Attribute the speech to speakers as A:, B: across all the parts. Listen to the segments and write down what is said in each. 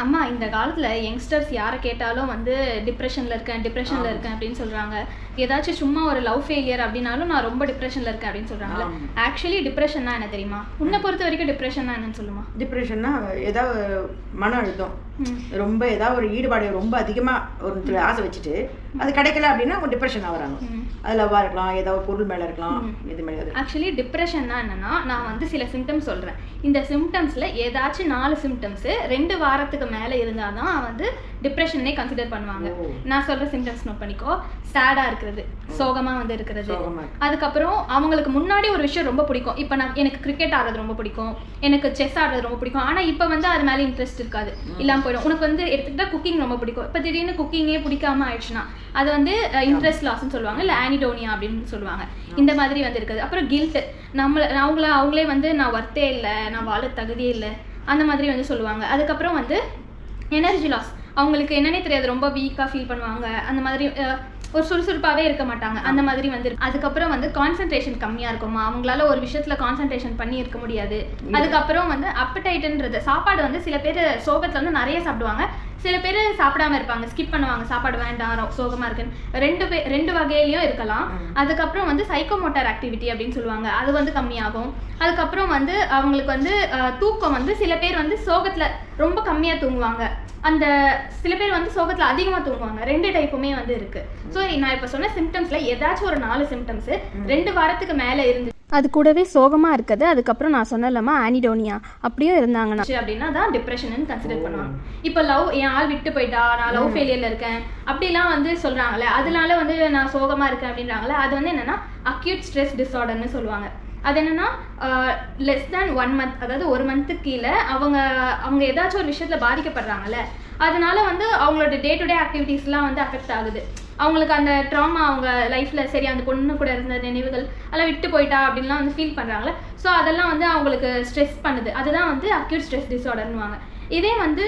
A: அம்மா இந்த காலத்தில் யங்ஸ்டர்ஸ் யாரை கேட்டாலும் வந்து டிப்ரெஷனில் இருக்கேன் அப்படின்னு சொல்கிறாங்க. ஏதாச்சும் சும்மா ஒரு லவ் ஃபெயிலியர் அப்படின்னாலும் நான் ரொம்ப டிப்ரெஷனில் இருக்கேன் அப்படின்னு சொல்கிறாங்க. ஆக்சுவலி டிப்ரெஷன்னா என்ன தெரியுமா? உன்னை பொறுத்த வரைக்கும் டிப்ரெஷன்னா என்னன்னு சொல்லுமா?
B: டிப்ரெஷன்னா ஏதாவது மன அழுத்தம், ரொம்ப ஏதாவது ஒரு ஈடுபாடு ரொம்ப அதிகமாக ஒரு ஆசை வச்சுட்டு அது கிடைக்கல அப்படின்னா அவங்க டிப்ரெஷன் ஆகுறாங்க. அது லவ்வாக இருக்கலாம், ஏதாவது பொருள் மேலே இருக்கலாம், இது மாதிரி.
A: ஆக்சுவலி டிப்ரெஷன்னா என்னன்னா, நான் வந்து சில சிம்டம்ஸ் சொல்கிறேன். இந்த சிம்டம்ஸில் ஏதாச்சும் 4 சிம்டம்ஸு 2 வாரத்துக்கு மேலே இருந்தால் தான் வந்து டிப்ரெஷனே கன்சிடர் பண்ணுவாங்க. நான் சொல்கிற சிம்டம்ஸ் நோட் பண்ணிக்கோ. சேடாக இருக்கிறது, சோகமாக வந்து இருக்கிறது. அதுக்கப்புறம் அவங்களுக்கு முன்னாடி ஒரு விஷயம் ரொம்ப பிடிக்கும். இப்போ எனக்கு கிரிக்கெட் ஆடுறது ரொம்ப பிடிக்கும், எனக்கு செஸ் ஆடுறது ரொம்ப பிடிக்கும். ஆனால் இப்போ வந்து அது மேலே இன்ட்ரெஸ்ட் இருக்காது, இல்லாமல் போயிடும். உனக்கு வந்து எடுத்துக்கிட்டா குக்கிங் ரொம்ப பிடிக்கும், இப்போ திடீர்னு குக்கிங்கே பிடிக்காம ஆயிடுச்சுன்னா அது வந்து இன்ட்ரெஸ்ட் லாஸ்ன்னு சொல்லுவாங்க, இல்லை ஆனிடோனியா அப்படின்னு சொல்லுவாங்க. இந்த மாதிரி வந்து இருக்குது. அப்புறம் கில்ட்டு, அவங்களே வந்து நான் ஒர்த்தே இல்லை, நான் வாழ தகுதியே இல்லை, அந்த மாதிரி வந்து சொல்லுவாங்க. அதுக்கப்புறம் வந்து எனர்ஜி லாஸ், அவங்களுக்கு என்னன்னே தெரியாது, ரொம்ப வீக்காக ஃபீல் பண்ணுவாங்க, அந்த மாதிரி ஒரு சுறுசுறுப்பாகவே இருக்க மாட்டாங்க, அந்த மாதிரி வந்து. அதுக்கப்புறம் வந்து கான்சன்ட்ரேஷன் கம்மியாக இருக்குமா, அவங்களால ஒரு விஷயத்தில் கான்சன்ட்ரேஷன் பண்ணி இருக்க முடியாது. அதுக்கப்புறம் வந்து அப்படைட்டுன்றது, சாப்பாடு வந்து சில பேர் சோகத்தில் வந்து நிறைய சாப்பிடுவாங்க, சில பேர் சாப்பிடாம இருப்பாங்க, ஸ்கிப் பண்ணுவாங்க, சாப்பாடு வேண்டாம் சோகமாக இருக்குன்னு. ரெண்டு வகையிலையும் இருக்கலாம். அதுக்கப்புறம் வந்து சைக்கோமோட்டார் ஆக்டிவிட்டி அப்படின்னு சொல்லுவாங்க, அது வந்து கம்மியாகும். அதுக்கப்புறம் வந்து அவங்களுக்கு வந்து தூக்கம் வந்து சில பேர் வந்து சோகத்தில் ரொம்ப கம்மியாக தூங்குவாங்க, அந்த சில பேர் வந்து சோகத்தில் அதிகமாக தூங்குவாங்க. 2 டைப்புமே வந்து இருக்கு. ஸோ நான் இப்போ சொன்ன சிம்டம்ஸில் ஏதாச்சும் ஒரு 4 சிம்டம்ஸ் 2 வாரத்துக்கு மேலே இருந்து அது கூடவே சோகமாக இருக்குது, அதுக்கப்புறம் நான் சொன்னலாமா ஆனிடோனியா அப்படியும் இருந்தாங்கன்னா அப்படின்னா தான் டிப்ரெஷன் கன்சிடர் பண்ணுவாங்க. இப்போ என் ஆள் விட்டு போயிட்டா, நான் லவ் ஃபெயிலியரில் இருக்கேன் அப்படிலாம் வந்து சொல்கிறாங்களே, அதனால வந்து நான் சோகமாக இருக்கேன் அப்படின்றாங்களே, அது வந்து என்னென்னா அக்யூட் ஸ்ட்ரெஸ் டிஸார்டர்னு சொல்லுவாங்க. அது என்னென்னா லெஸ் தேன் 1 மந்த், அதாவது 1 மந்த்துக்கு கீழே அவங்க ஏதாச்சும் ஒரு விஷயத்தில் பாதிக்கப்படுறாங்கல்ல, அதனால வந்து அவங்களோட டே டு டே ஆக்டிவிட்டீஸ்லாம் வந்து அஃபெக்ட் ஆகுது. அவங்களுக்கு அந்த ட்ராமா அவங்க லைஃப்பில் சரி அந்த பொண்ணு கூட இருந்த நினைவுகள் அதெல்லாம் விட்டு போயிட்டா அப்படின்லாம் வந்து ஃபீல் பண்ணுறாங்களே, ஸோ அதெல்லாம் வந்து அவங்களுக்கு ஸ்ட்ரெஸ் பண்ணுது. அதுதான் வந்து அக்யூட் ஸ்ட்ரெஸ் டிஸார்டர்னுவாங்க. இதே வந்து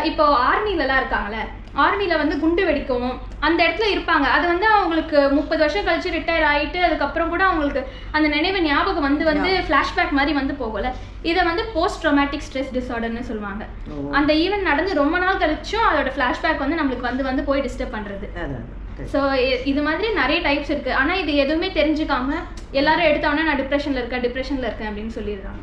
A: இப்போ ஆர்மிலலாம் இருக்காங்களே, ஆர்மியில் வந்து குண்டு வெடிக்கவும் அந்த இடத்துல இருப்பாங்க, அது வந்து அவங்களுக்கு 30 வருஷம் கழிச்சு ரிட்டையர் ஆகிட்டு அதுக்கப்புறம் கூட அவங்களுக்கு அந்த நினைவு ஞாபகம் வந்து ஃப்ளாஷ்பேக் மாதிரி வந்து போகல. இதை வந்து போஸ்ட் ட்ராமேட்டிக் ஸ்ட்ரெஸ் டிஸார்டர்னு சொல்லுவாங்க. அந்த ஈவெண்ட் நடந்து ரொம்ப நாள் கழிச்சும் அதோட ஃப்ளாஷ்பேக் வந்து நம்மளுக்கு வந்து போய் டிஸ்டர்ப் பண்ணுறது. ஸோ இது மாதிரி நிறைய டைப்ஸ் இருக்குது. ஆனால் இது எதுவுமே தெரிஞ்சுக்காம எல்லாரும் எடுத்தோன்னே நான் டிப்ரெஷனில் இருக்கேன் அப்படின்னு சொல்லிடுறாங்க.